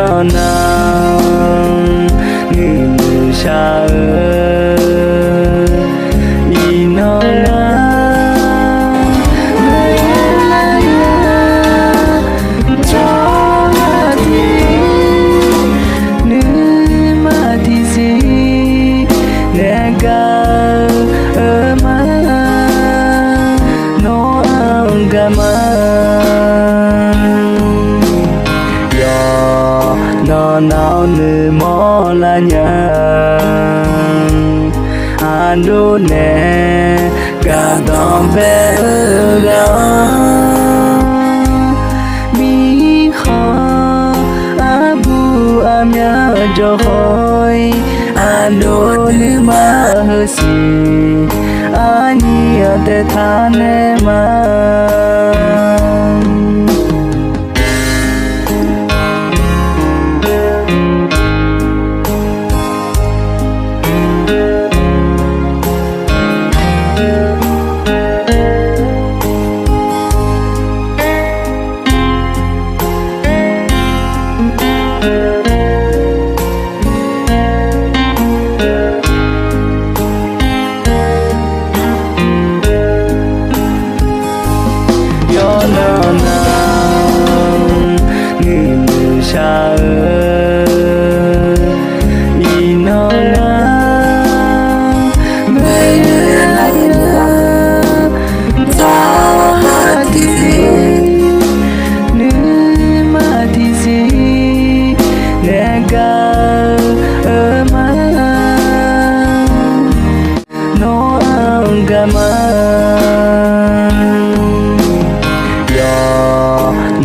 nào nào người xa đi nào nào người lại cho đi nữ mà thì gì nè ga mà nó ga mà nó nào nữ mò là nhà anh đu nè cả đòn bé ga mi khó abu amya cho khoi anh đu nữ mà hơi xì anh ở đây thane mà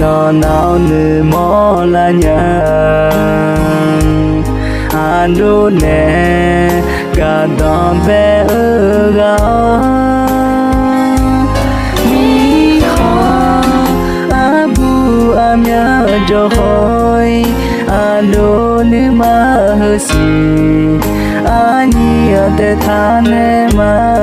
nó nào nữ mò là nhà anh đu nè cả đòn bé ga mi khó abu amya cho khoi anh đu nữ mà hơi xì anh ở đây thane mà